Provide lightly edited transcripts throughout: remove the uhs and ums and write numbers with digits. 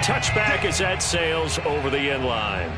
touchback as that sails over the end line.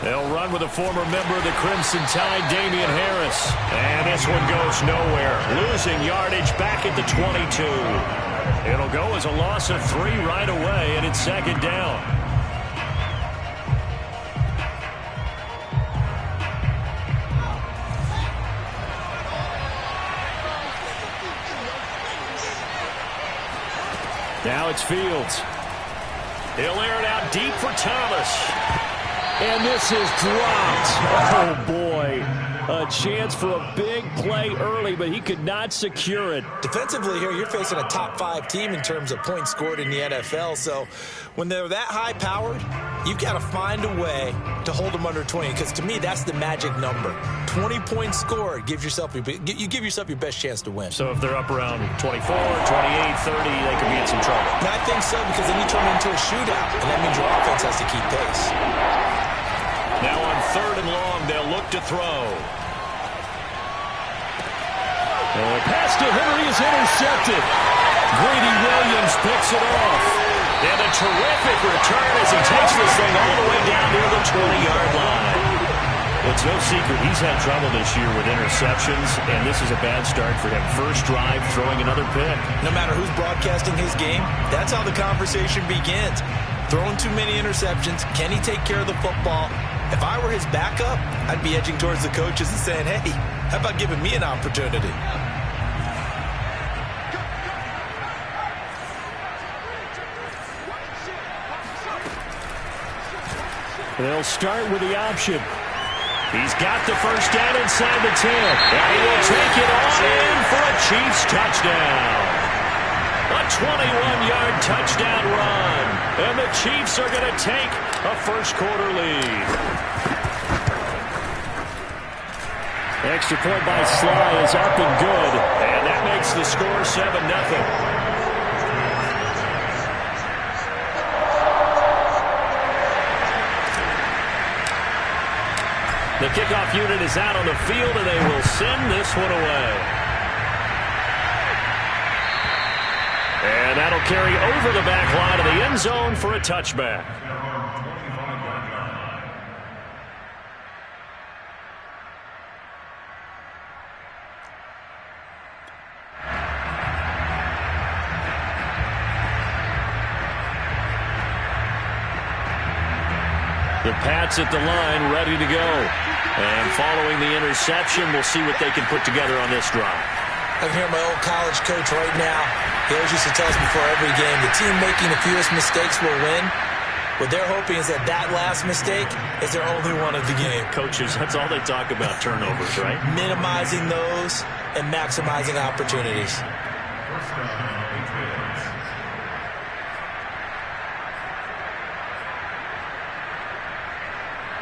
They'll run with a former member of the Crimson Tide, Damian Harris. And this one goes nowhere. Losing yardage back at the 22. It'll go as a loss of 3 right away, and it's second down. Now it's Fields. He'll air it out deep for Thomas. And this is dropped. Oh, boy. A chance for a big play early, but he could not secure it. Defensively here, you're facing a top-5 team in terms of points scored in the NFL. So when they're that high-powered, you've got to find a way to hold them under 20. Because to me, that's the magic number. 20 points scored gives yourself you give yourself your best chance to win. So if they're up around 24, 28, 30, they could be in some trouble. And I think so, because then you turn it into a shootout, and that means your offense has to keep pace. Now on 3rd and long, they'll look to throw. The pass to Henry is intercepted. Grady Williams picks it off. And a terrific return as he takes this thing all the way down near the 20-yard line. It's no secret he's had trouble this year with interceptions, and this is a bad start for him. First drive, throwing another pick. No matter who's broadcasting his game, that's how the conversation begins. Throwing too many interceptions. Can he take care of the football? If I were his backup, I'd be edging towards the coaches and saying, hey, how about giving me an opportunity? They'll start with the option. He's got the first down inside the 10. And he will take it all in for a Chiefs touchdown. A 21-yard touchdown run. And the Chiefs are going to take a first-quarter lead. Extra point by Sly is up and good. And that makes the score 7-0. The kickoff unit is out on the field, and they will send this one away. And that'll carry over the back line of the end zone for a touchback. The Pats at the line, ready to go. And following the interception, we'll see what they can put together on this drive. I can hear my old college coach right now. He always used to tell us before every game, the team making the fewest mistakes will win. What they're hoping is that that last mistake is their only one of the game. Coaches, that's all they talk about, turnovers, right? Minimizing those and maximizing opportunities.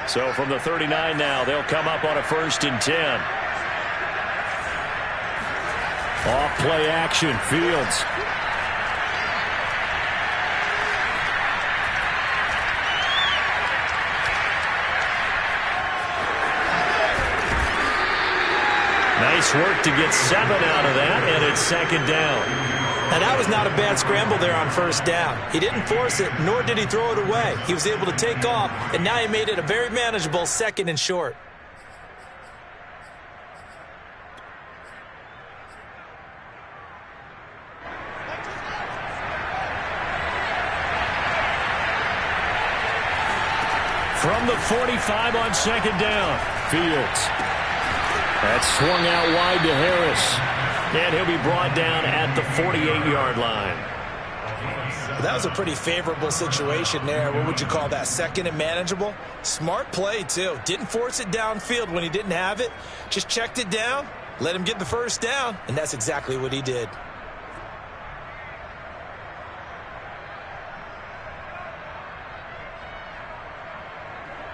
So from the 39 now, they'll come up on a 1st and 10. Off play action, Fields. Nice work to get 7 out of that, and it's 2nd down. Now, that was not a bad scramble there on 1st down. He didn't force it, nor did he throw it away. He was able to take off, and now he made it a very manageable 2nd and short. From the 45 on 2nd down, Fields. That's swung out wide to Harris. And he'll be brought down at the 48-yard line. That was a pretty favorable situation there. What would you call that? Second and manageable? Smart play, too. Didn't force it downfield when he didn't have it. Just checked it down, let him get the first down, and that's exactly what he did.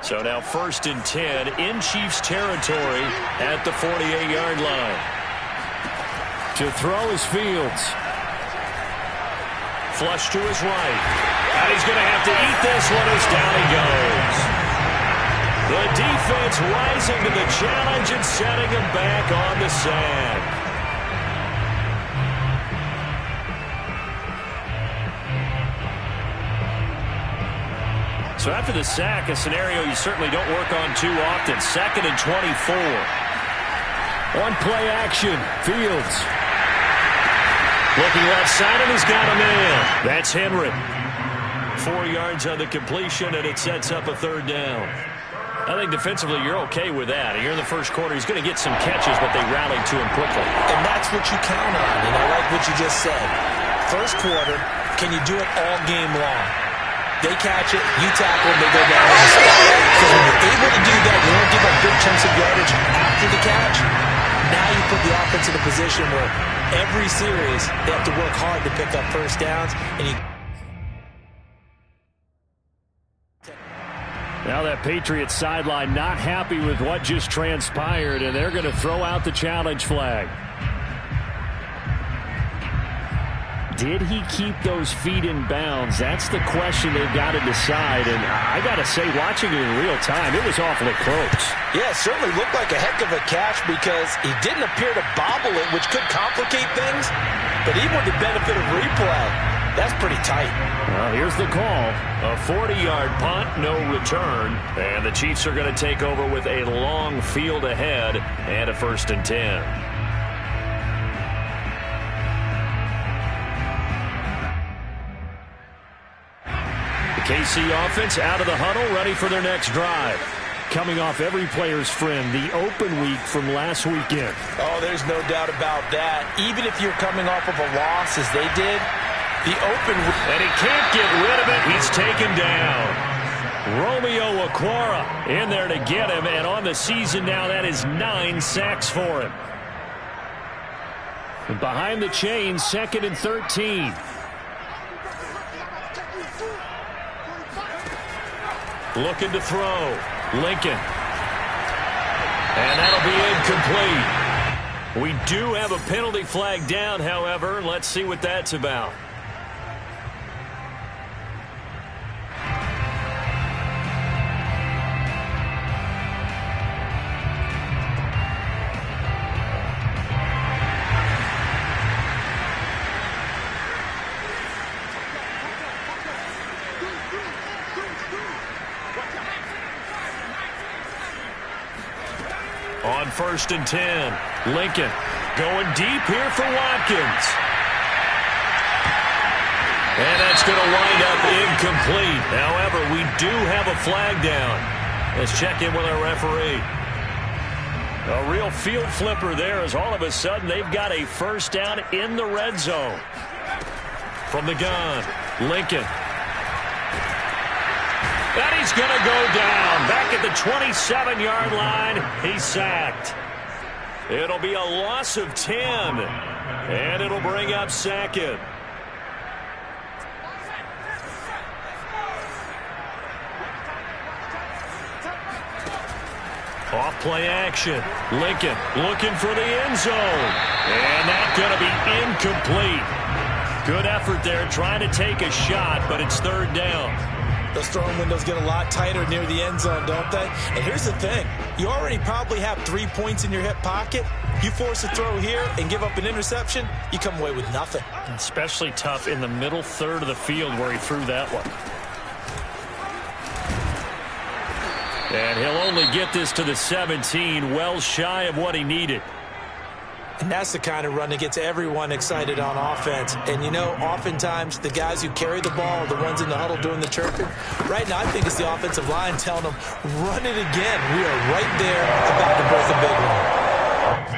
So now 1st and 10 in Chiefs territory at the 48-yard line. To throw is Fields. Flush to his right. And he's going to have to eat this one as down he goes. The defense rising to the challenge and setting him back on the sand. So after the sack, a scenario you certainly don't work on too often. 2nd and 24. On play action, Fields. Looking left side, and he's got a man. That's Henry. 4 yards on the completion, and it sets up a 3rd down. I think defensively you're okay with that. Here in the first quarter, he's going to get some catches, but they rallied to him quickly. And that's what you count on, and I like what you just said. First quarter, can you do it all game long? They catch it, you tackle, they go down on the spot. Because when you're able to do that, you don't give up big chunks of yardage after the catch. Now you put the offense in a position where every series they have to work hard to pick up first downs. And now that Patriots sideline not happy with what just transpired, and they're going to throw out the challenge flag. Did he keep those feet in bounds? That's the question they've got to decide. And I got to say, watching it in real time, it was awfully close. Yeah, it certainly looked like a heck of a catch because he didn't appear to bobble it, which could complicate things. But even with the benefit of replay, that's pretty tight. Well, here's the call. A 40-yard punt, no return. And the Chiefs are going to take over with a long field ahead and a 1st and 10. KC offense out of the huddle, ready for their next drive. Coming off every player's friend, the open week from last weekend. Oh, there's no doubt about that. Even if you're coming off of a loss as they did, the open week. And he can't get rid of it. He's taken down. Romeo Okwara in there to get him, and on the season now, that is 9 sacks for him. And behind the chains, 2nd and 13. Looking to throw. Lincoln. And that'll be incomplete. We do have a penalty flag down, however. Let's see what that's about. On 1st and 10, Lincoln going deep here for Watkins. And that's going to wind up incomplete. However, we do have a flag down. Let's check in with our referee. A real field flipper there as all of a sudden they've got a 1st down in the red zone. From the gun, Lincoln. And he's going to go down. Back at the 27-yard line, he's sacked. It'll be a loss of 10. And it'll bring up 2nd. Off play action. Lincoln looking for the end zone. And that's going to be incomplete. Good effort there trying to take a shot, but it's 3rd down. Those throwing windows get a lot tighter near the end zone, don't they? And here's the thing. You already probably have 3 points in your hip pocket. You force a throw here and give up an interception, you come away with nothing. Especially tough in the middle 3rd of the field where he threw that one. And he'll only get this to the 17, well shy of what he needed. And that's the kind of run that gets everyone excited on offense. And, you know, oftentimes the guys who carry the ball are the ones in the huddle doing the chirping. Right now, I think it's the offensive line telling them, run it again. We are right there about to break a big one.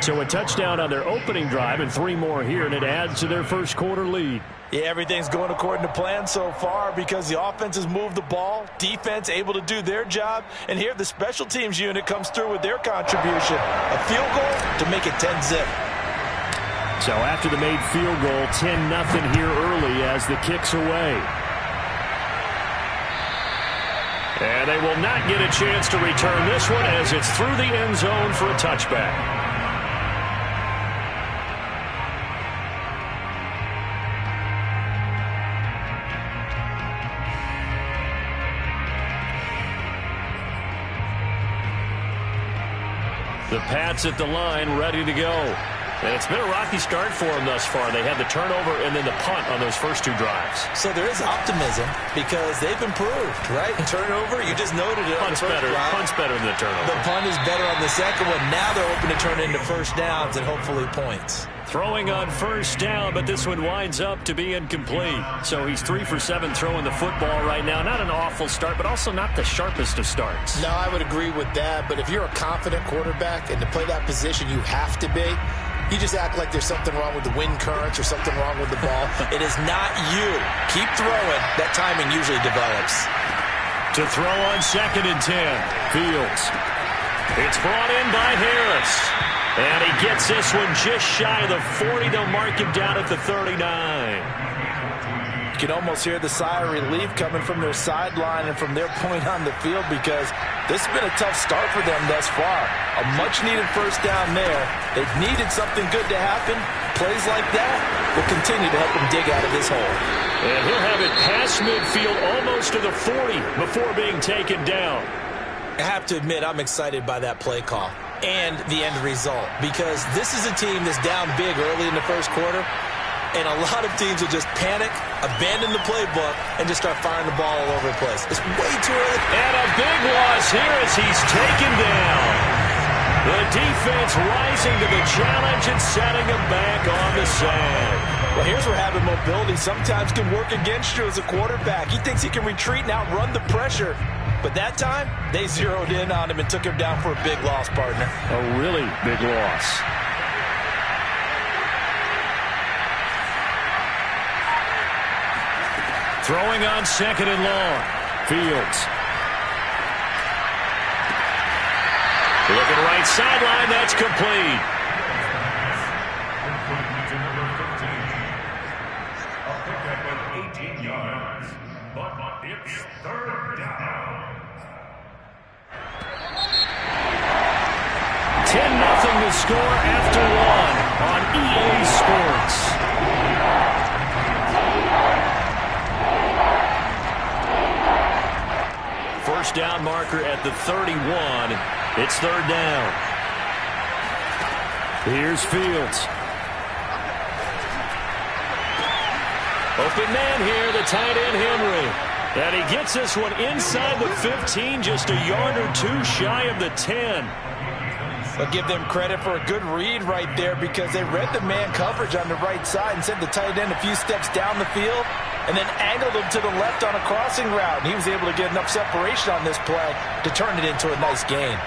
So a touchdown on their opening drive and 3 more here, and it adds to their first quarter lead. Yeah, everything's going according to plan so far because the offense has moved the ball, defense able to do their job, and here the special teams unit comes through with their contribution. A field goal to make it 10-zip. So after the made field goal, 10-0 here early as the kick's away. And they will not get a chance to return this one as it's through the end zone for a touchback. The Pats at the line, ready to go. And it's been a rocky start for them thus far. They had the turnover and then the punt on those first 2 drives. So there is optimism because they've improved, right? Turnover, you just noted it. Punt's better. Punt's better than the turnover. The punt is better on the second one. Now they're hoping to turn into first downs and hopefully points. Throwing on first down, but this one winds up to be incomplete. So he's 3 for 7 throwing the football right now. Not an awful start, but also not the sharpest of starts. No, I would agree with that. But if you're a confident quarterback and to play that position, you have to be. You just act like there's something wrong with the wind currents or something wrong with the ball. It is not you. Keep throwing. That timing usually develops. To throw on 2nd and 10. Fields. It's brought in by Harris. And he gets this one just shy of the 40. They'll mark him down at the 39. You can almost hear the sigh of relief coming from their sideline and from their point on the field because this has been a tough start for them thus far. A much-needed first down there. They've needed something good to happen. Plays like that will continue to help them dig out of this hole. And he'll have it past midfield almost to the 40 before being taken down. I have to admit, I'm excited by that play call and the end result because this is a team that's down big early in the first quarter. And a lot of teams will just panic, abandon the playbook, and just start firing the ball all over the place. It's way too early. And a big loss here as he's taken down. The defense rising to the challenge and setting him back on the sand. Well, here's where having mobility sometimes can work against you as a quarterback. He thinks he can retreat and outrun the pressure. But that time, they zeroed in on him and took him down for a big loss, partner. A really big loss. Throwing on 2nd and long. Fields. Looking right sideline. That's complete. A pickup of 18 yards, but it's 3rd down. 10-0 to score after 1 on EA Sports. First down marker at the 31. It's 3rd down. Here's Fields. Open man here, the tight end Henry. And he gets this one inside the 15, just a yard or 2 shy of the 10. I'll give them credit for a good read right there because they read the man coverage on the right side and sent the tight end a few steps down the field and then angled him to the left on a crossing route. And he was able to get enough separation on this play to turn it into a nice gain.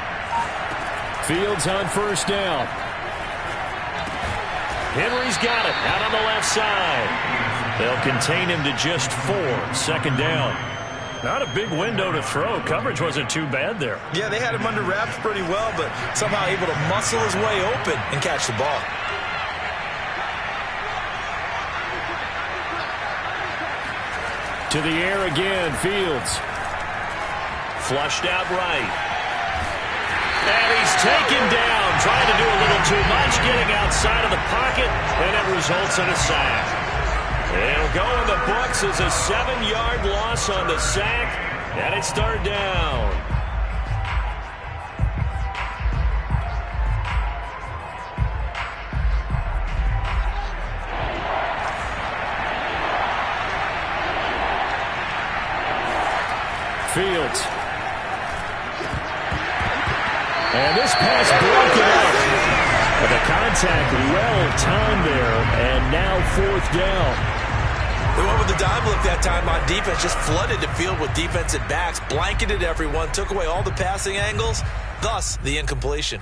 Fields on first down. Henry's got it out on the left side. They'll contain him to just 4. 2nd down. Not a big window to throw. Coverage wasn't too bad there. Yeah, they had him under wraps pretty well, but somehow able to muscle his way open and catch the ball. To the air again, Fields. Flushed out right. And he's taken down, trying to do a little too much, getting outside of the pocket, and it results in a sack. It'll go in the books as a 7-yard loss on the sack, and it's 3rd down. Fields. And this pass broken up. But the contact well-timed there, and now 4th down. They went with the dime look that time on defense, just flooded the field with defensive backs, blanketed everyone, took away all the passing angles, thus the incompletion.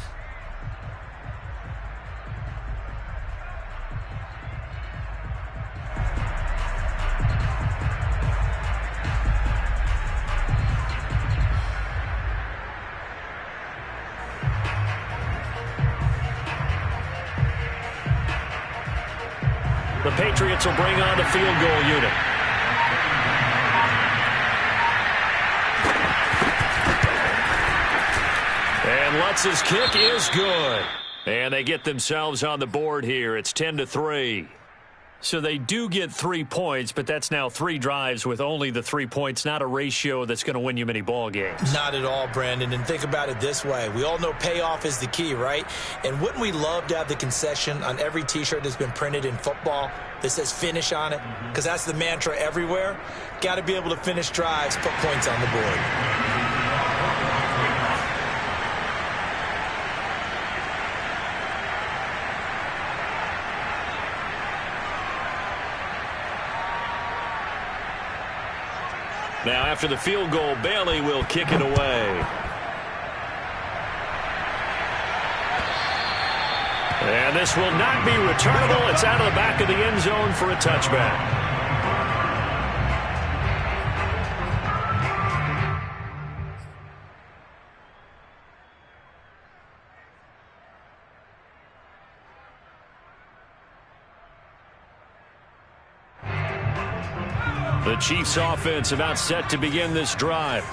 Patriots will bring on the field goal unit. And Lutz's kick is good. And they get themselves on the board here. It's 10-3. So they do get 3 points, but that's now 3 drives with only the 3 points, not a ratio that's going to win you many ball games. Not at all, Brandon. And think about it this way. We all know payoff is the key, right? And wouldn't we love to have the concession on every T-shirt that's been printed in football that says finish on it? Because that's the mantra everywhere. Got to be able to finish drives, put points on the board. Now, after the field goal, Bailey will kick it away. And this will not be returnable. It's out of the back of the end zone for a touchback. The Chiefs offense about set to begin this drive.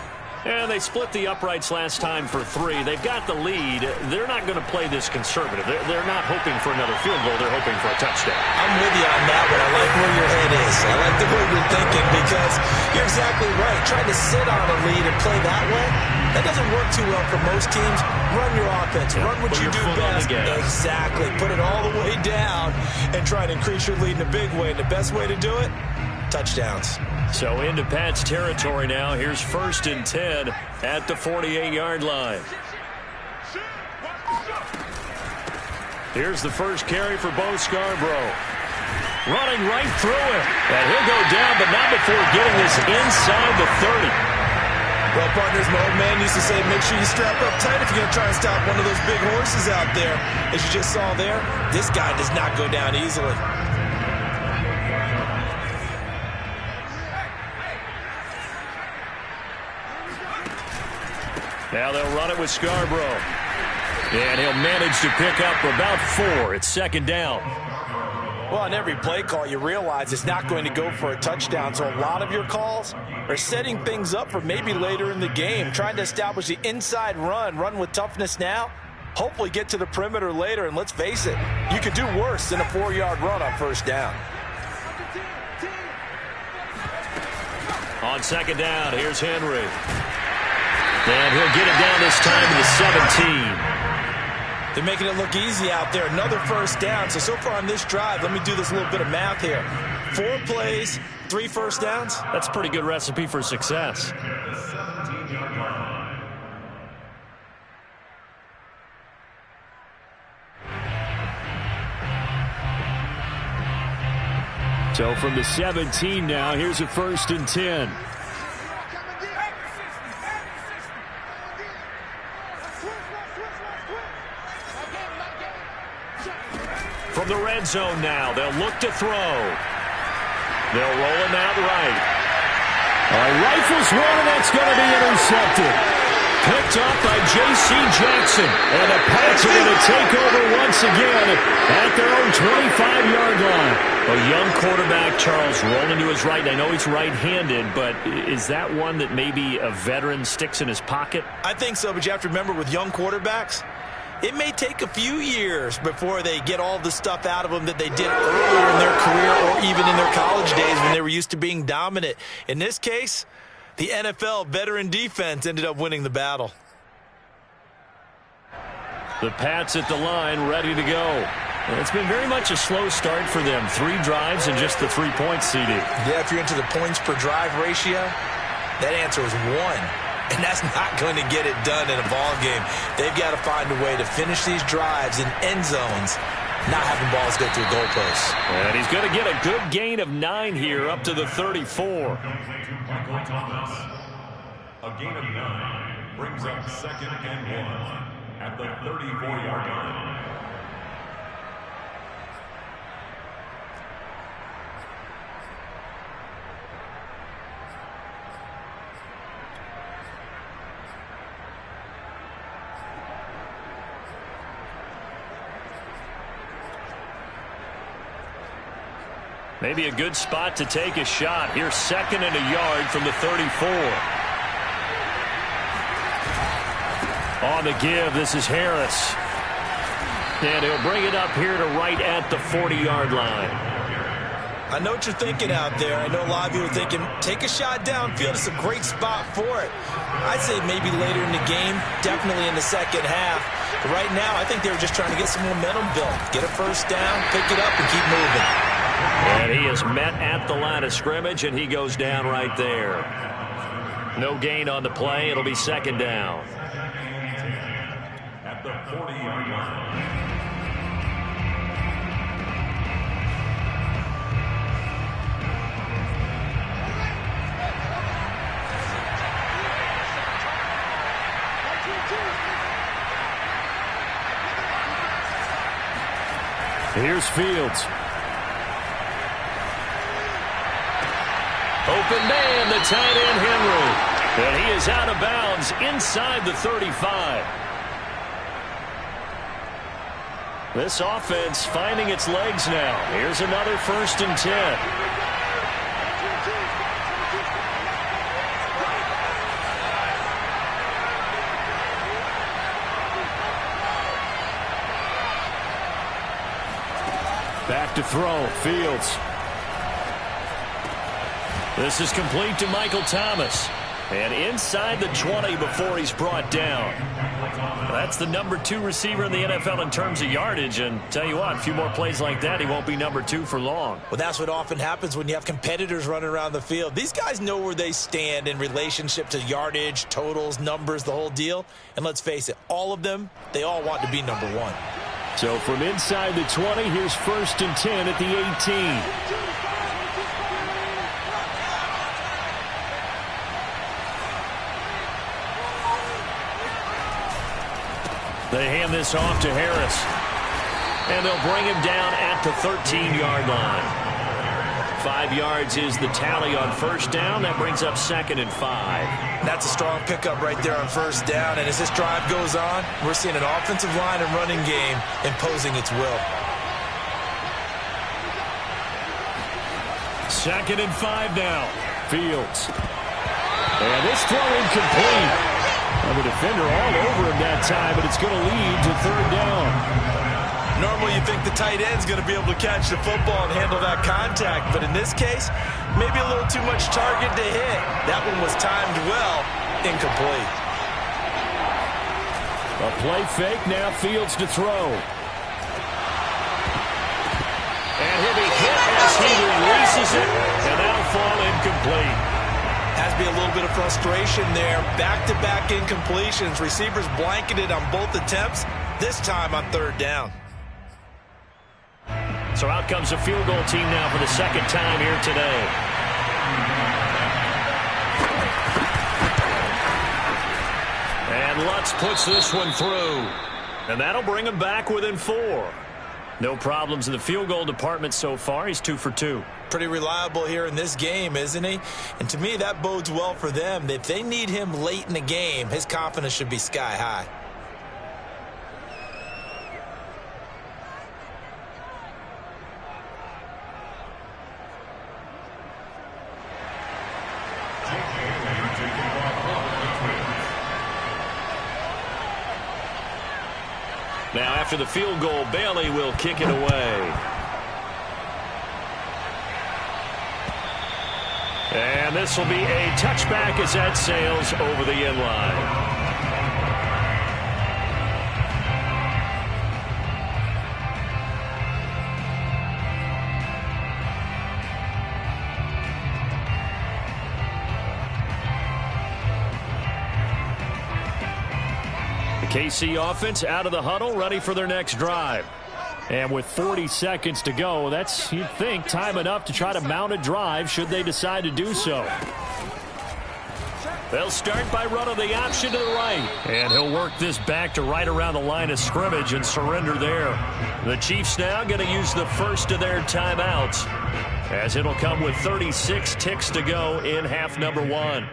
And they split the uprights last time for 3. They've got the lead. They're not going to play this conservative. They're not hoping for another field goal. They're hoping for a touchdown. I'm with you on that one. I like where your head is. I like the way you're thinking because you're exactly right. Trying to sit on a lead and play that way, that doesn't work too well for most teams. Run your offense. Run what you do best. Exactly. Put it all the way down and try to increase your lead in a big way. And the best way to do it, touchdowns. So into Pat's territory now. Here's 1st and 10 at the 48-yard line. Here's the first carry for Bo Scarborough. Running right through it. And he'll go down, but not before getting this inside the 30. Well, partners, my old man used to say, make sure you strap up tight if you're going to try and stop one of those big horses out there. As you just saw there, this guy does not go down easily. Now they'll run it with Scarborough. And he'll manage to pick up about 4. It's 2nd down. Well, on every play call, you realize it's not going to go for a touchdown. So a lot of your calls are setting things up for maybe later in the game, trying to establish the inside run with toughness now, hopefully get to the perimeter later. And let's face it, you could do worse than a 4-yard run on 1st down. On 2nd down, here's Henry. And he'll get it down this time to the 17. They're making it look easy out there. Another 1st down. So far on this drive, let me do this little bit of math here. 4 plays, 3 1st downs. That's a pretty good recipe for success. So from the 17 now, here's a 1st and 10. From the red zone now, they'll look to throw. They'll roll him out right. Rifles one, and that's going to be intercepted. Picked up by J.C. Jackson. And the Pats are going to take over once again at their own 25-yard line. A young quarterback, Charles, rolling to his right. I know he's right-handed, but is that one that maybe a veteran sticks in his pocket? I think so, but you have to remember with young quarterbacks, it may take a few years before they get all the stuff out of them that they did earlier in their career or even in their college days when they were used to being dominant. In this case, the NFL veteran defense ended up winning the battle. The Pats at the line, ready to go. And it's been very much a slow start for them. 3 drives and just the 3 points, CD. Yeah, if you're into the points per drive ratio, that answer is 1. And that's not going to get it done in a ball game. They've got to find a way to finish these drives in end zones, not having balls go through goalposts. And he's going to get a good gain of 9 here up to the 34. A gain of 9 brings up 2nd and 1 at the 34-yard line. Maybe a good spot to take a shot. Here's 2nd and a yard from the 34. On the give, this is Harris. And he'll bring it up here to right at the 40-yard line. I know what you're thinking out there. I know a lot of you are thinking, take a shot downfield. It's a great spot for it. I'd say maybe later in the game, definitely in the second half. But right now, I think they were just trying to get some momentum built. Get a first down, pick it up, and keep moving. And he is met at the line of scrimmage, and he goes down right there. No gain on the play. It'll be 2nd down. At the 40-yard line. Here's Fields. Open man, the tight end, Henry. And he is out of bounds inside the 35. This offense finding its legs now. Here's another 1st and 10. Back to throw, Fields. This is complete to Michael Thomas. And inside the 20 before he's brought down. That's the number 2 receiver in the NFL in terms of yardage. And tell you what, a few more plays like that, he won't be number 2 for long. Well, that's what often happens when you have competitors running around the field. These guys know where they stand in relationship to yardage, totals, numbers, the whole deal. And let's face it, all of them, they all want to be number 1. So from inside the 20, here's 1st and 10 at the 18. They hand this off to Harris. And they'll bring him down at the 13-yard line. 5 yards is the tally on 1st down. That brings up 2nd and 5. That's a strong pickup right there on 1st down. And as this drive goes on, we're seeing an offensive line and running game imposing its will. 2nd and 5 now. Fields. And this throw incomplete. The defender all over him that time, but it's going to lead to 3rd down. Normally you think the tight end's going to be able to catch the football and handle that contact, but in this case, maybe a little too much target to hit. That one was timed well, incomplete. A play fake, now Fields to throw. And he'll be hit as he releases it, and that'll fall incomplete. Has to be a little bit of frustration there. Back-to-back incompletions. Receivers blanketed on both attempts, this time on 3rd down. So out comes the field goal team now for the 2nd time here today. And Lutz puts this one through. And that'll bring him back within 4. No problems in the field goal department so far. He's 2 for 2. Pretty reliable here in this game, isn't he? And to me, that bodes well for them. If they need him late in the game, his confidence should be sky high. Now after the field goal, Bailey will kick it away. And this will be a touchback as that sails over the end line. KC offense out of the huddle, ready for their next drive. And with 40 seconds to go, that's, you'd think, time enough to try to mount a drive should they decide to do so. They'll start by running the option to the right. And he'll work this back to right around the line of scrimmage and surrender there. The Chiefs now going to use the first of their timeouts, as it'll come with 36 ticks to go in half number 1. At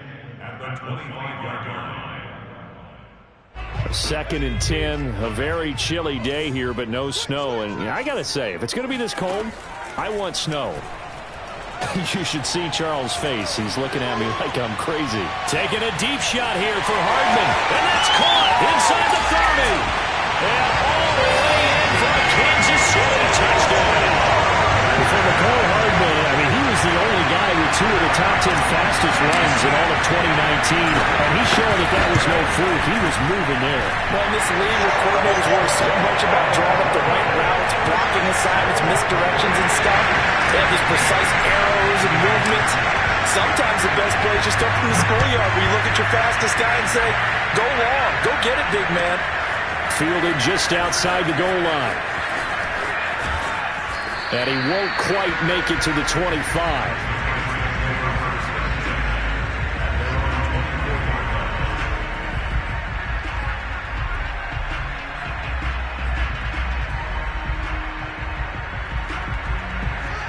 the 25-yard line. 2nd and 10, a very chilly day here, but no snow. And I got to say, if it's going to be this cold, I want snow. You should see Charles' face. He's looking at me like I'm crazy. Taking a deep shot here for Hardman. And that's caught inside the 30. And all the way in for a Kansas City touchdown. For McCall Hardman, I mean, he was the only guy with 2 of the top 10 fastest runs in all of 2019. And he showed that was no fluke. He was moving there. Well, in this league where coordinators worry so much about drawing up the right routes, blocking assignments, misdirections and stuff, they have these precise arrows and movements. Sometimes the best play is just up from the schoolyard where you look at your fastest guy and say, go long, go get it, big man. Fielded just outside the goal line. And he won't quite make it to the 25.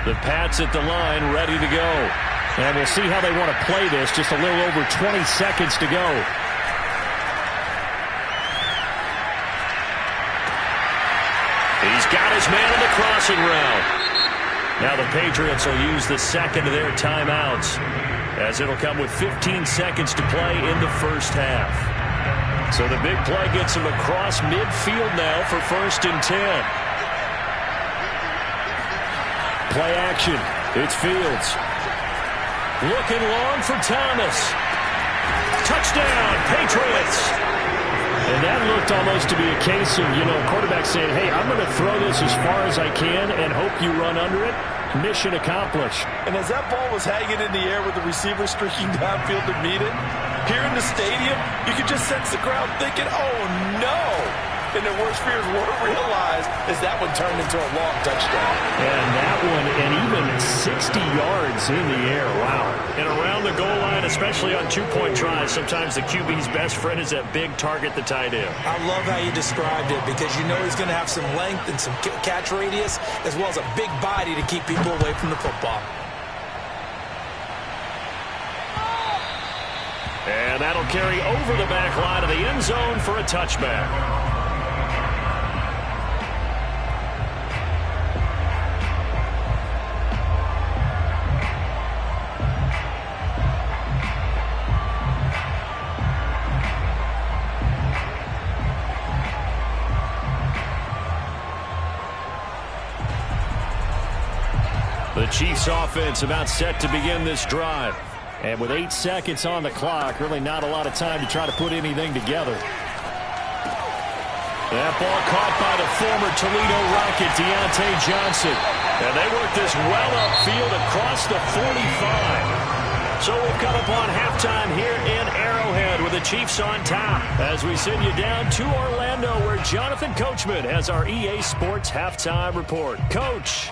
The Pats at the line, ready to go. And we'll see how they want to play this. Just a little over 20 seconds to go. He's got his man in the crossing route. Now the Patriots will use the second of their timeouts, as it'll come with 15 seconds to play in the first half. So the big play gets him across midfield now for 1st and 10. Play action. It's Fields. Looking long for Thomas. Touchdown, Patriots. And that looked almost to be a case of, quarterback saying, hey, I'm going to throw this as far as I can and hope you run under it. Mission accomplished. And as that ball was hanging in the air with the receiver streaking downfield to meet it, here in the stadium, you could just sense the crowd thinking, oh, no. And their worst fears were realized as that one turned into a long touchdown. And that one, and even 60 yards in the air. Wow. And around the goal line, especially on two-point tries, sometimes the QB's best friend is that big target, the tight end. I love how you described it because you know he's going to have some length and some catch radius as well as a big body to keep people away from the football. And that'll carry over the back line of the end zone for a touchback. The Chiefs offense about set to begin this drive. And with 8 seconds on the clock, really not a lot of time to try to put anything together. That ball caught by the former Toledo Rocket, Deontay Johnson. And they work this well upfield across the 45. So we'll come up on halftime here in Arrowhead with the Chiefs on top as we send you down to Orlando where Jonathan Coachman has our EA Sports halftime report. Coach.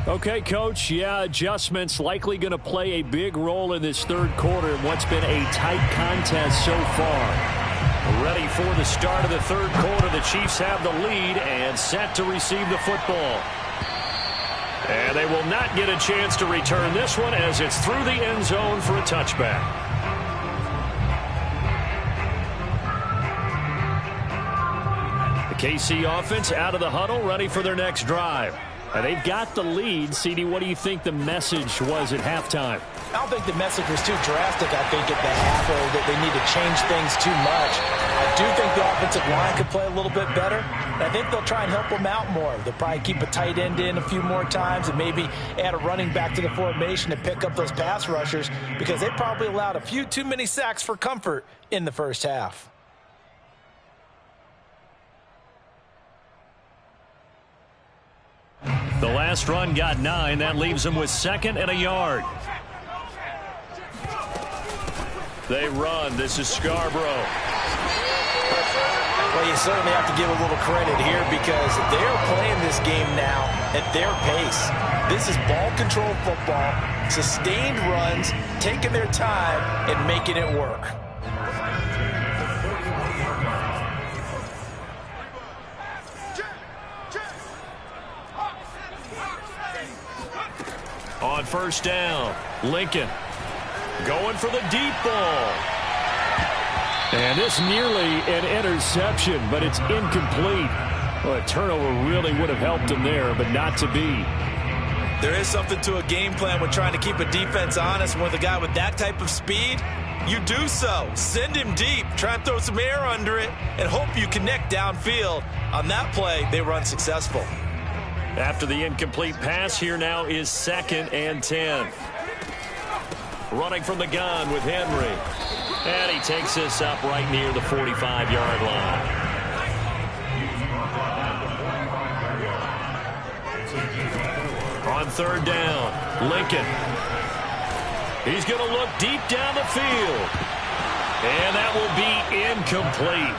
Okay, Coach, adjustments likely going to play a big role in this third quarter in what's been a tight contest so far. Ready for the start of the third quarter. The Chiefs have the lead and set to receive the football. And they will not get a chance to return this one as it's through the end zone for a touchback. The KC offense out of the huddle, ready for their next drive. They've got the lead. CD, what do you think the message was at halftime? I don't think the message was too drastic, I think, at the half, or that they need to change things too much. I do think the offensive line could play a little bit better. And I think they'll try and help them out more. They'll probably keep a tight end in a few more times and maybe add a running back to the formation to pick up those pass rushers because they probably allowed a few too many sacks for comfort in the first half. The last run got 9. That leaves them with 2nd and a yard. They run. This is Scarborough. Well, you certainly have to give a little credit here because they're playing this game now at their pace. This is ball control football, sustained runs, taking their time and making it work. On first down, Lincoln going for the deep ball. And this nearly an interception, but it's incomplete. Well, a turnover really would have helped him there, but not to be. There is something to a game plan when trying to keep a defense honest. With a guy with that type of speed, you do so. Send him deep, try and throw some air under it, and hope you connect downfield. On that play, they run successful. After the incomplete pass, here now is 2nd and 10. Running from the gun with Henry. And he takes this up right near the 45-yard line. On 3rd down, Lincoln. He's going to look deep down the field. And that will be incomplete.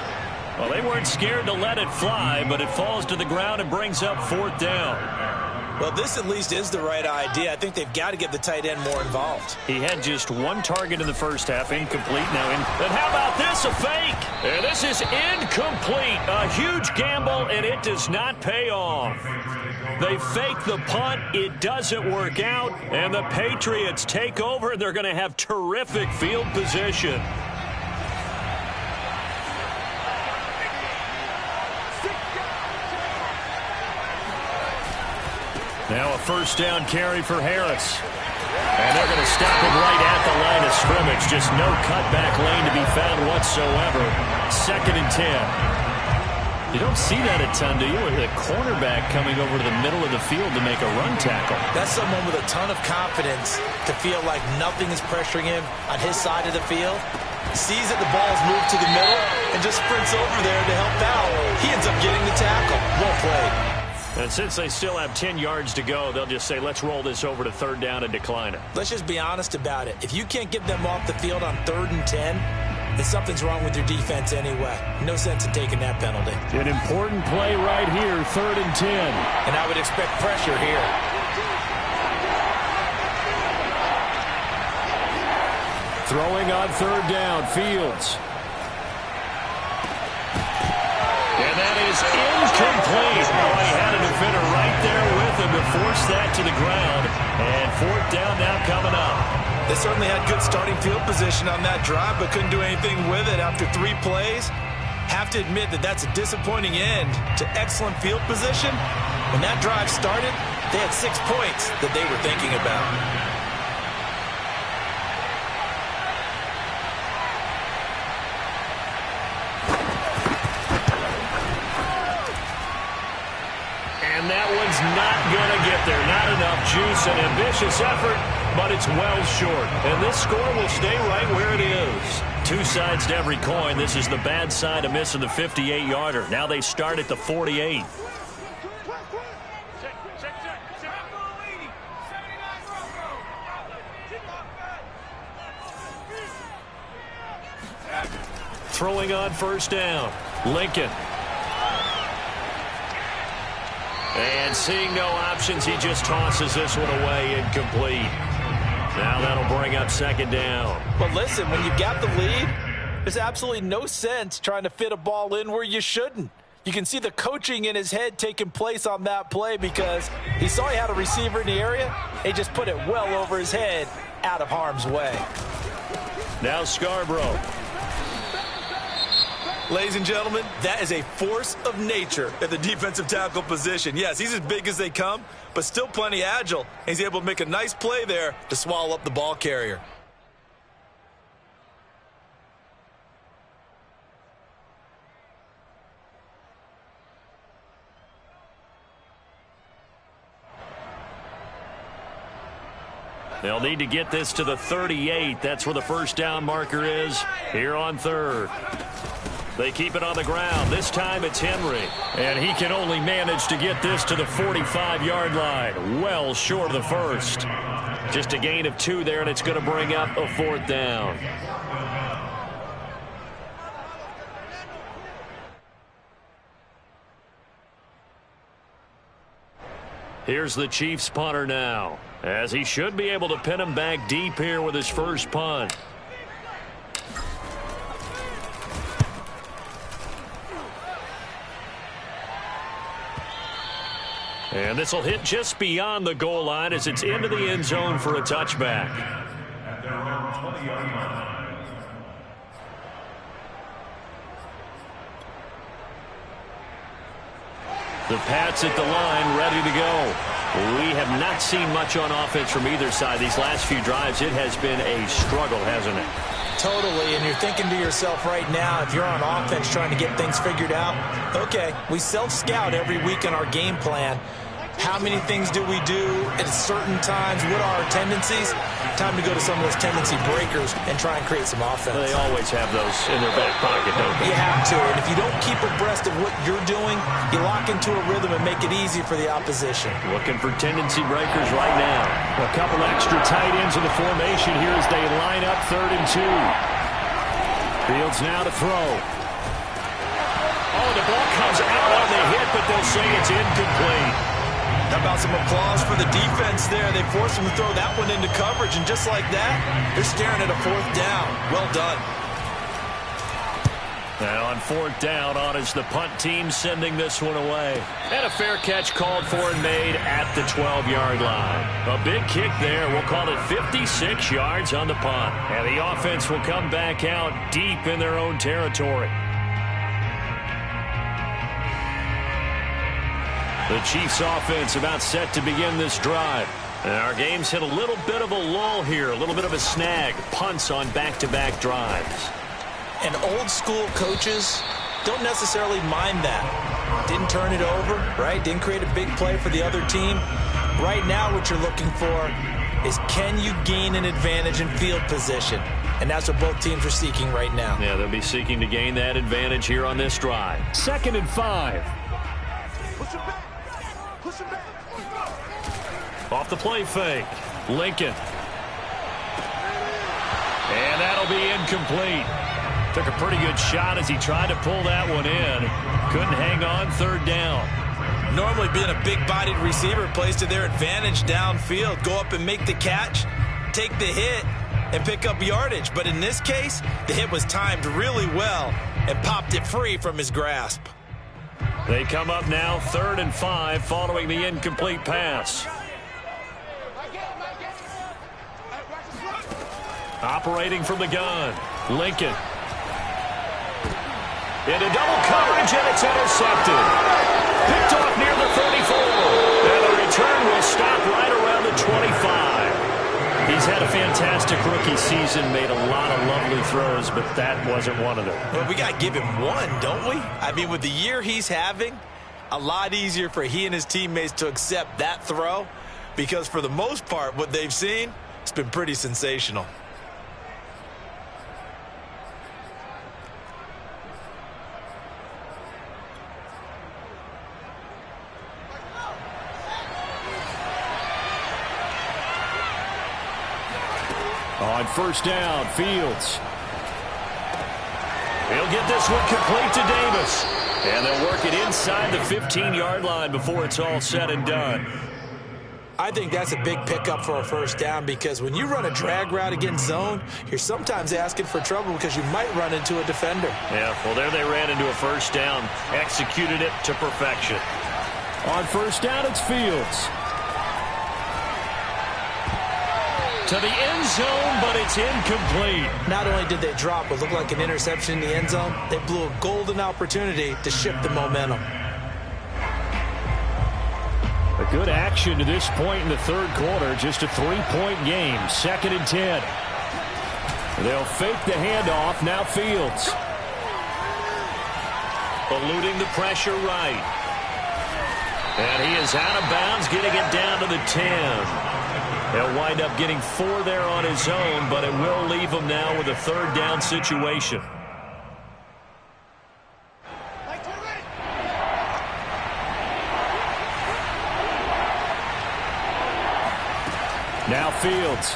Well, they weren't scared to let it fly, but it falls to the ground and brings up 4th down. Well, this at least is the right idea. I think they've got to get the tight end more involved. He had just 1 target in the first half, incomplete now. And how about this, a fake? And this is incomplete. A huge gamble, and it does not pay off. They fake the punt. It doesn't work out, and the Patriots take over, and they're going to have terrific field position. Now a 1st down carry for Harris. And they're going to stop him right at the line of scrimmage. Just no cutback lane to be found whatsoever. 2nd and 10. You don't see that a ton, do you? A cornerback coming over to the middle of the field to make a run tackle. That's someone with a ton of confidence to feel like nothing is pressuring him on his side of the field. Sees that the ball's moved to the middle and just sprints over there to help out. He ends up getting the tackle. Well played. And since they still have 10 yards to go, they'll just say, let's roll this over to 3rd down and decline it. Let's just be honest about it. If you can't get them off the field on 3rd and 10, then something's wrong with your defense anyway. No sense in taking that penalty. An important play right here, 3rd and 10. And I would expect pressure here. Throwing on 3rd down, Fields. And that is incomplete. Oh, he had a defender right there with him to force that to the ground. And 4th down now coming up. They certainly had good starting field position on that drive, but couldn't do anything with it after 3 plays. Have to admit that that's a disappointing end to excellent field position. When that drive started, they had 6 points that they were thinking about. And that one's not going to get there. Not enough juice. An ambitious effort, but it's well short. And this score will stay right where it is. 2 sides to every coin. This is the bad side of missing the 58-yarder. Now they start at the 48. Throwing on 1st down, Lincoln. And seeing no options, he just tosses this one away, incomplete. Now that'll bring up 2nd down. But listen, when you got the lead, there's absolutely no sense trying to fit a ball in where you shouldn't. You can see the coaching in his head taking place on that play because he saw he had a receiver in the area. He just put it well over his head, out of harm's way. Now Scarborough. Ladies and gentlemen, that is a force of nature at the defensive tackle position. Yes, he's as big as they come, but still plenty agile. He's able to make a nice play there to swallow up the ball carrier. They'll need to get this to the 38. That's where the 1st down marker is here on 3rd. They keep it on the ground. This time it's Henry. And he can only manage to get this to the 45-yard line. Well short of the 1st. Just a gain of 2 there, and it's going to bring up a 4th down. Here's the Chiefs punter now, as he should be able to pin him back deep here with his first punt. And this will hit just beyond the goal line as it's into the end zone for a touchback. At their own 20-yard line. The Pats at the line, ready to go. We have not seen much on offense from either side. These last few drives, it has been a struggle, hasn't it? Totally, and you're thinking to yourself right now, if you're on offense trying to get things figured out, okay, we self-scout every week in our game plan. How many things do we do at certain times? What are our tendencies? Time to go to some of those tendency breakers and try and create some offense. They always have those in their back pocket, don't they? You have to, and if you don't keep abreast of what you're doing, you lock into a rhythm and make it easy for the opposition. Looking for tendency breakers right now. A couple extra tight ends in the formation here as they line up 3rd and 2. Fields now to throw. Oh, the ball comes out on the hit, but they'll say it's incomplete. How about some applause for the defense there? They forced him to throw that one into coverage, and just like that, they're staring at a 4th down. Well done. Now on 4th down, on is the punt team sending this one away. And a fair catch called for and made at the 12-yard line. A big kick there. We'll call it 56 yards on the punt. And the offense will come back out deep in their own territory. The Chiefs offense about set to begin this drive. And our game's hit a little bit of a lull here, a little bit of a snag. Punts on back-to-back drives. And old school coaches don't necessarily mind that. Didn't turn it over, right? Didn't create a big play for the other team. Right now what you're looking for is, can you gain an advantage in field position? And that's what both teams are seeking right now. Yeah, they'll be seeking to gain that advantage here on this drive. 2nd and 5. Off the play fake. Lincoln. And that'll be incomplete. Took a pretty good shot as he tried to pull that one in. Couldn't hang on 3rd down. Normally being a big-bodied receiver plays to their advantage downfield. Go up and make the catch, take the hit, and pick up yardage. But in this case, the hit was timed really well and popped it free from his grasp. They come up now 3rd and 5 following the incomplete pass. Operating from the gun, Lincoln. Into double coverage, and it's intercepted. Picked off near the 34. And the return will stop right around the 25. He's had a fantastic rookie season, made a lot of lovely throws, but that wasn't one of them. Well, we got to give him one, don't we? I mean, with the year he's having, a lot easier for he and his teammates to accept that throw, because for the most part, what they've seen, it's been pretty sensational. On 1st down, Fields. He'll get this one complete to Davis. And they'll work it inside the 15-yard line before it's all said and done. I think that's a big pickup for a 1st down, because when you run a drag route against zone, you're sometimes asking for trouble because you might run into a defender. Yeah, well, there they ran into a 1st down. Executed it to perfection. On 1st down, it's Fields. To the end zone, but it's incomplete. Not only did they drop what looked like an interception in the end zone, they blew a golden opportunity to shift the momentum. A good action to this point in the 3rd quarter. Just a 3-point game. 2nd and 10. They'll fake the handoff. Now Fields. Eluding the pressure right. And he is out of bounds, getting it down to the 10. He'll wind up getting 4 there on his own, but it will leave him now with a 3rd down situation. Now Fields.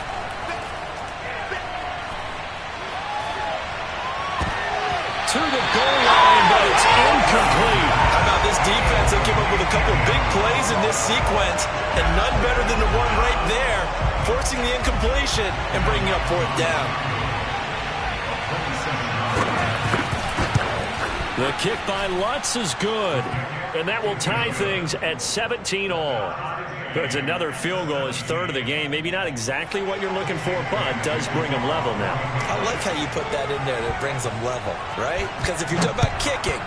To the goal line, but it's incomplete. How about this defense? They came up with a couple of big plays in this sequence, and none better than the one right there, forcing the incompletion and bringing up 4th down. The kick by Lutz is good, and that will tie things at 17 all. It's another field goal, his 3rd of the game. Maybe not exactly what you're looking for, but does bring them level now. I like how you put that in there that brings them level, right? Because if you're talking about kicking,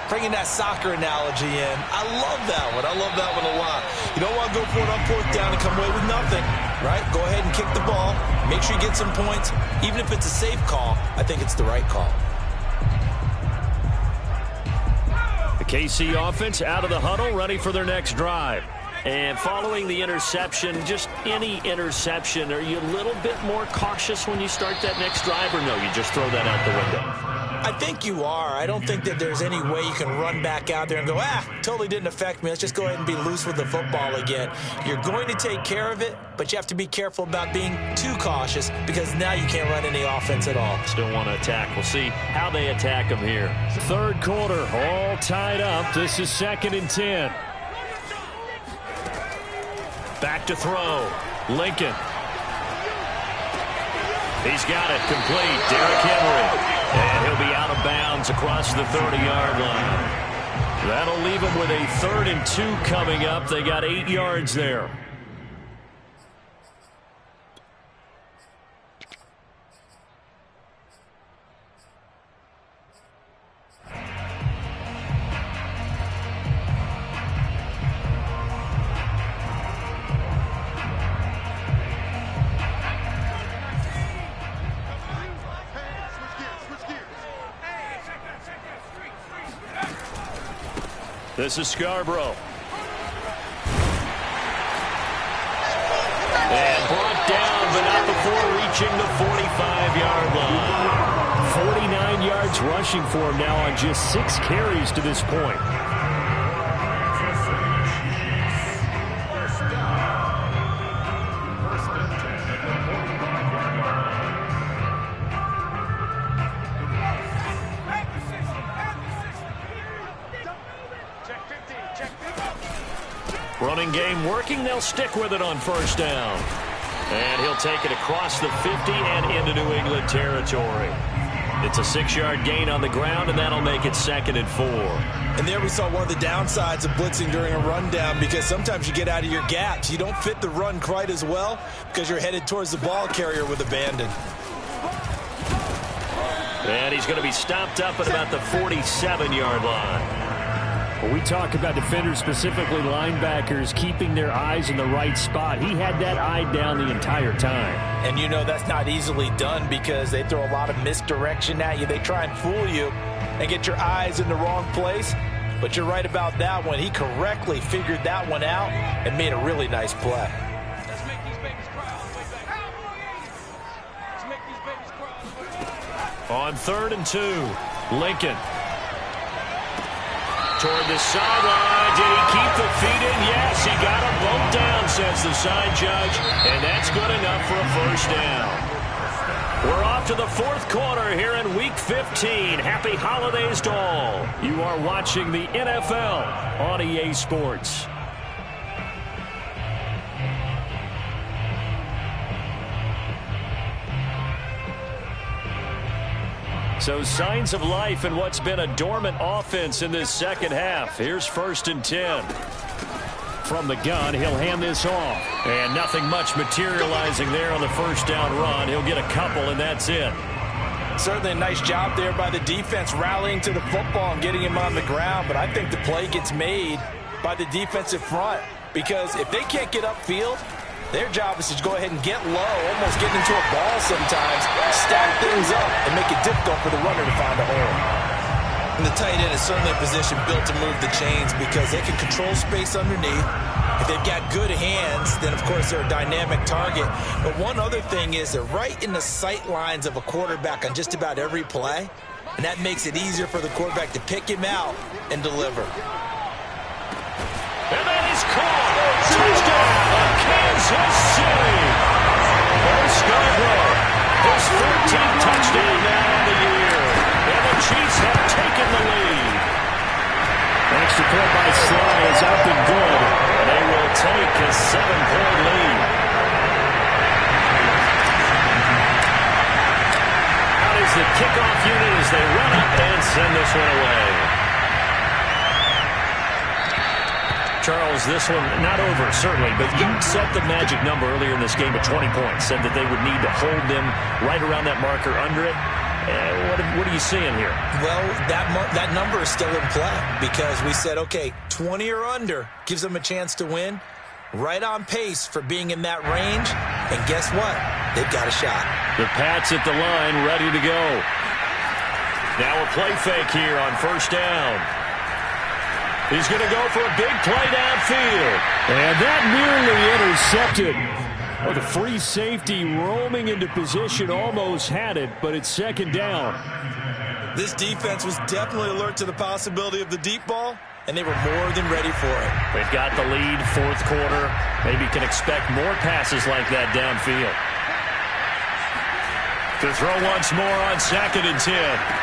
bringing that soccer analogy in. I love that one. I love that one a lot. You don't want to go for it on 4th down and come away with nothing, right? Go ahead and kick the ball. Make sure you get some points. Even if it's a safe call, I think it's the right call. The KC offense out of the huddle, ready for their next drive. And following the interception, just any interception, are you a little bit more cautious when you start that next drive, or no, you just throw that out the window? I think you are. I don't think that there's any way you can run back out there and go, totally didn't affect me. Let's just go ahead and be loose with the football again. You're going to take care of it, but you have to be careful about being too cautious because now you can't run any offense at all. Still want to attack. We'll see how they attack them here. 3rd quarter, all tied up. This is 2nd and 10. Back to throw. Lincoln. He's got it complete. Derrick Henry. And he'll be out of bounds across the 30-yard line. That'll leave him with a 3rd and 2 coming up. They got 8 yards there. This is Scarborough. And brought down, but not before reaching the 45-yard line. 49 yards rushing for him now on just 6 carries to this point. Running game working. They'll stick with it on 1st down. And he'll take it across the 50 and into New England territory. It's a 6-yard gain on the ground, and that'll make it 2nd and 4. And there we saw one of the downsides of blitzing during a rundown, because sometimes you get out of your gaps. You don't fit the run quite as well because you're headed towards the ball carrier with abandon. And he's going to be stopped up at about the 47-yard line. When we talk about defenders, specifically linebackers, keeping their eyes in the right spot, he had that eye down the entire time. And you know that's not easily done because they throw a lot of misdirection at you. They try and fool you and get your eyes in the wrong place. But you're right about that one. He correctly figured that one out and made a really nice play. Let's make these babies cry all the way back. Let's make these babies cry all the way back. On 3rd and 2, Lincoln. Toward the sideline. Did he keep the feet in? Yes, he got him bumped down, says the side judge. And that's good enough for a 1st down. We're off to the 4th quarter here in Week 15. Happy holidays to all. You are watching the NFL on EA Sports. So signs of life in what's been a dormant offense in this 2nd half. Here's 1st and 10. From the gun, he'll hand this off. And nothing much materializing there on the 1st down run. He'll get a couple, and that's it. Certainly a nice job there by the defense rallying to the football and getting him on the ground. But I think the play gets made by the defensive front, because if they can't get upfield, their job is to go ahead and get low, almost get into a ball sometimes, stack things up, and make it difficult for the runner to find a hole. And the tight end is certainly a position built to move the chains because they can control space underneath. If they've got good hands, then, of course, they're a dynamic target. But one other thing is they're right in the sight lines of a quarterback on just about every play, and that makes it easier for the quarterback to pick him out and deliver. And that is caught. Touchdown, Kansas City. There's Scarborough. His 13th touchdown now on the year. And the Chiefs have taken the lead. Extra point by Sly is up and good. And they will take a 7-point lead. Out is the kickoff unit as they run up and send this one away. Charles, this one not over, certainly, but you set the magic number earlier in this game at 20 points, said that they would need to hold them right around that marker under it. What are you seeing here? Well, that number is still in play because we said, okay, 20 or under gives them a chance to win. Right on pace for being in that range. And guess what? They've got a shot. The Pats at the line, ready to go. Now a play fake here on first down. He's going to go for a big play downfield. And that nearly intercepted. Oh, the free safety roaming into position almost had it, but it's second down. This defense was definitely alert to the possibility of the deep ball, and they were more than ready for it. They've got the lead, fourth quarter. Maybe can expect more passes like that downfield. To throw once more on 2nd and 10.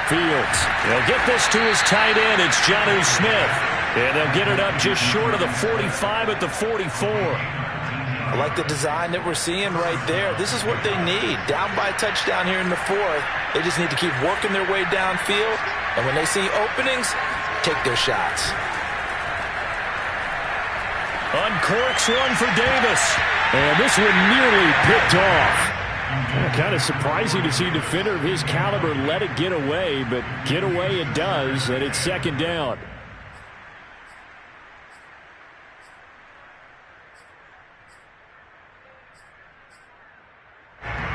Fields. They'll get this to his tight end. It's Jonnu Smith. And they'll get it up just short of the 45 at the 44. I like the design that we're seeing right there. This is what they need. Down by a touchdown here in the fourth. They just need to keep working their way downfield. And when they see openings, take their shots. Uncorks one for Davis. And this one nearly picked off. Kind of surprising to see a defender of his caliber let it get away, but get away it does, and it's second down.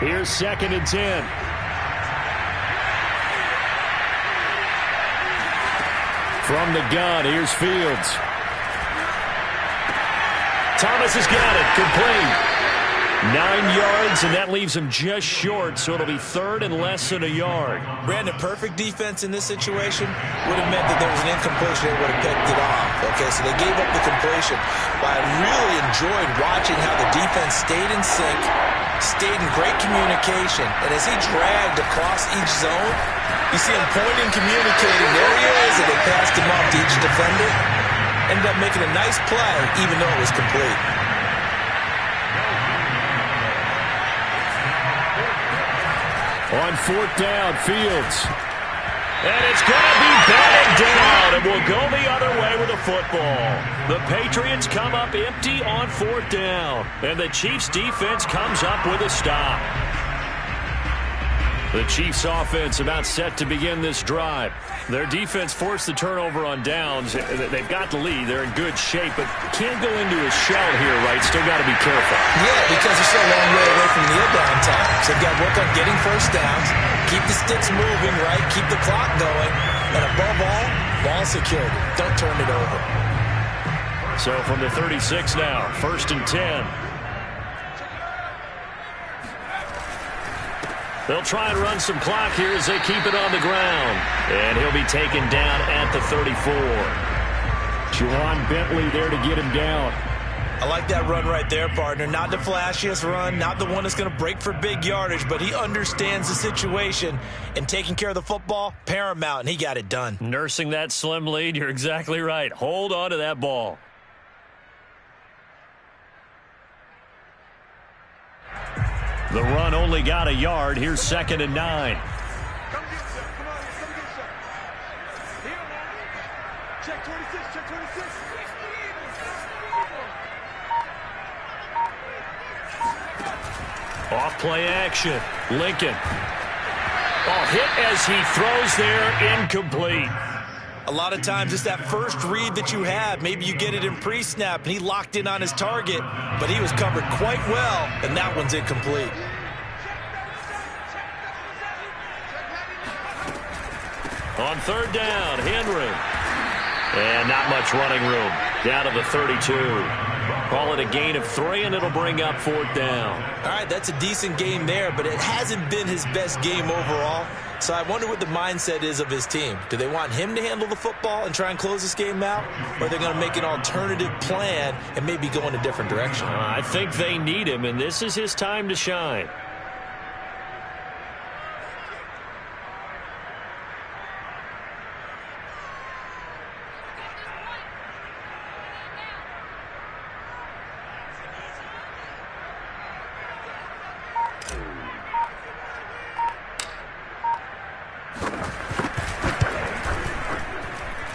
Here's 2nd and 10. From the gun, here's Fields. Thomas has got it, complete. 9 yards, and that leaves him just short, so it'll be 3rd and less than a yard. Brandon, perfect defense in this situation would have meant that there was an incompletion. They would have picked it off. Okay, so they gave up the completion. But I really enjoyed watching how the defense stayed in sync, stayed in great communication, and as he dragged across each zone, you see him pointing, communicating. There he is, and they passed him off to each defender. Ended up making a nice play, even though it was complete. On 4th down, Fields. And it's going to be batted down, and we'll go the other way with the football. The Patriots come up empty on 4th down, and the Chiefs' defense comes up with a stop. The Chiefs' offense about set to begin this drive. Their defense forced the turnover on downs. They've got the lead. They're in good shape, but can't go into a shell here, right? Still got to be careful. Yeah, because they're still a long way away from kneel down time. So they've got to work on getting first downs, keep the sticks moving, right? Keep the clock going. And above all, ball security. Don't turn it over. So from the 36 now, 1st and 10. They'll try and run some clock here as they keep it on the ground. And he'll be taken down at the 34. Juwan Bentley there to get him down. I like that run right there, partner. Not the flashiest run, not the one that's going to break for big yardage, but he understands the situation, and taking care of the football, paramount, and he got it done. Nursing that slim lead, you're exactly right. Hold on to that ball. The run only got a yard. Here's 2nd and 9. Come get set. Come on, come get set. Here now. Check 26, check 26. Off play action. Lincoln. Oh, hit as he throws there, incomplete. A lot of times it's that first read that you have. Maybe you get it in pre-snap, and he locked in on his target, but he was covered quite well, and that one's incomplete. On 3rd down, Henry. And not much running room. Down to the 32. Call it a gain of 3, and it'll bring up 4th down. All right, that's a decent game there, but it hasn't been his best game overall. So I wonder what the mindset is of his team. Do they want him to handle the football and try and close this game out? Or are they going to make an alternative plan and maybe go in a different direction? I think they need him, and this is his time to shine.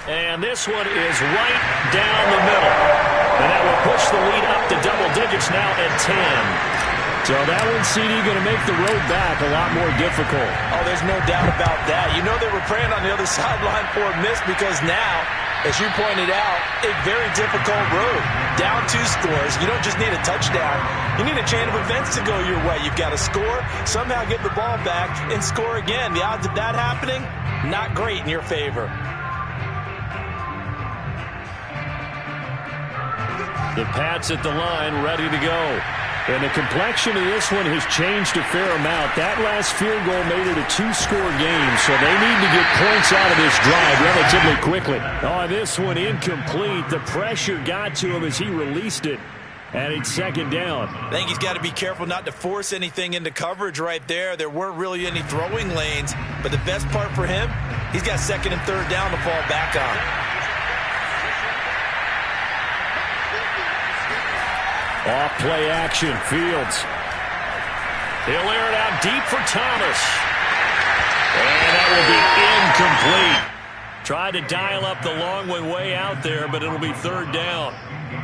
And this one is right down the middle. And that will push the lead up to double digits now at 10. So that one, CD, going to make the road back a lot more difficult. Oh, there's no doubt about that. You know they were praying on the other sideline for a miss because now, as you pointed out, a very difficult road. Down 2 scores. You don't just need a touchdown. You need a chain of events to go your way. You've got to score, somehow get the ball back, and score again. The odds of that happening, not great in your favor. The Pats at the line, ready to go. And the complexion of this one has changed a fair amount. That last field goal made it a 2-score game, so they need to get points out of this drive relatively quickly. Oh, this one incomplete. The pressure got to him as he released it, and it's second down. I think he's got to be careful not to force anything into coverage right there. There weren't really any throwing lanes, but the best part for him, he's got second and third down to fall back on. Off play action, Fields. He'll air it out deep for Thomas. And that will be incomplete. Tried to dial up the long way out there, but it'll be third down.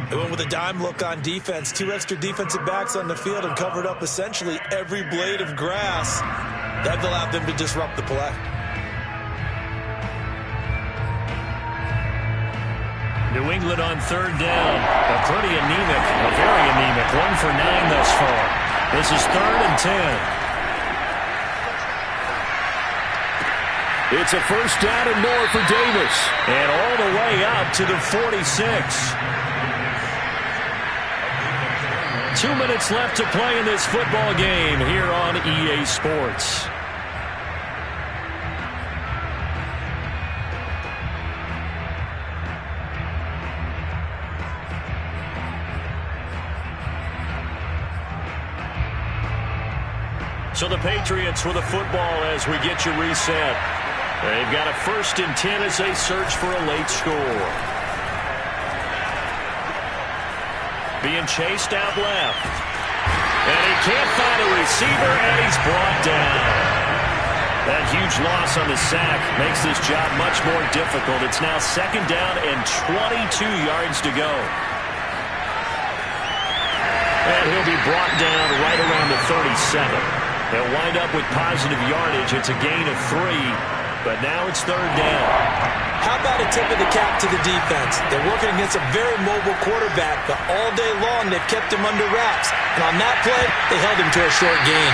They went with a dime look on defense. 2 extra defensive backs on the field and covered up essentially every blade of grass. That allowed them to disrupt the play. New England on third down. A pretty anemic, a very anemic. 1 for 9 thus far. This is 3rd and 10. It's a first down and more for Davis. And all the way up to the 46. 2 minutes left to play in this football game here on EA Sports. So the Patriots with a football as we get you reset. They've got a 1st and 10 as they search for a late score. Being chased out left. And he can't find a receiver, and he's brought down. That huge loss on the sack makes this job much more difficult. It's now 2nd down and 22 yards to go. And he'll be brought down right around the 37. They'll wind up with positive yardage. It's a gain of 3, but now it's 3rd down. How about a tip of the cap to the defense? They're working against a very mobile quarterback, but all day long they've kept him under wraps. And on that play, they held him to a short gain.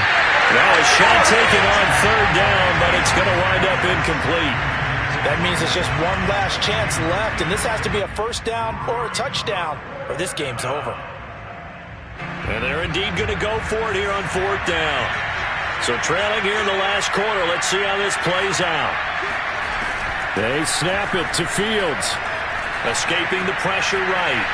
Well, a shot taken on 3rd down, but it's going to wind up incomplete. That means it's just one last chance left, and this has to be a first down or a touchdown, or this game's over. And they're indeed going to go for it here on 4th down. So trailing here in the last quarter, let's see how this plays out. They snap it to Fields. Escaping the pressure right.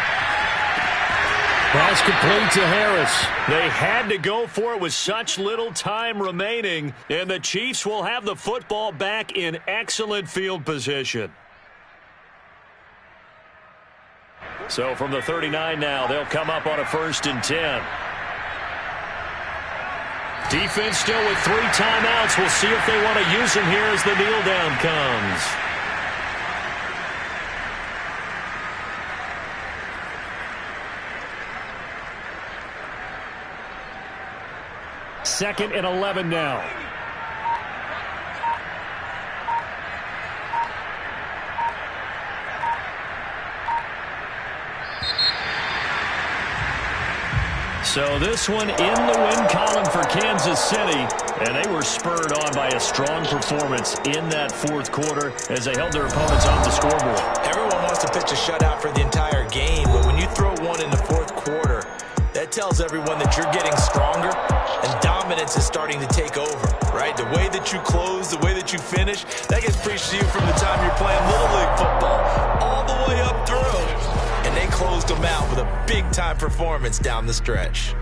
Pass complete to Harris. They had to go for it with such little time remaining, and the Chiefs will have the football back in excellent field position. So from the 39 now, they'll come up on a 1st and 10. Defense still with 3 timeouts. We'll see if they want to use them here as the kneel down comes. Second and 11 now. So this one in the win column for Kansas City, and they were spurred on by a strong performance in that 4th quarter as they held their opponents off the scoreboard. Everyone wants to pitch a shutout for the entire game, but when you throw one in the 4th quarter, that tells everyone that you're getting stronger and dominance is starting to take over, right? The way that you close, the way that you finish, that gets preached to you from the time you're playing Little League football all the way up through. And they closed them out with a big-time performance down the stretch.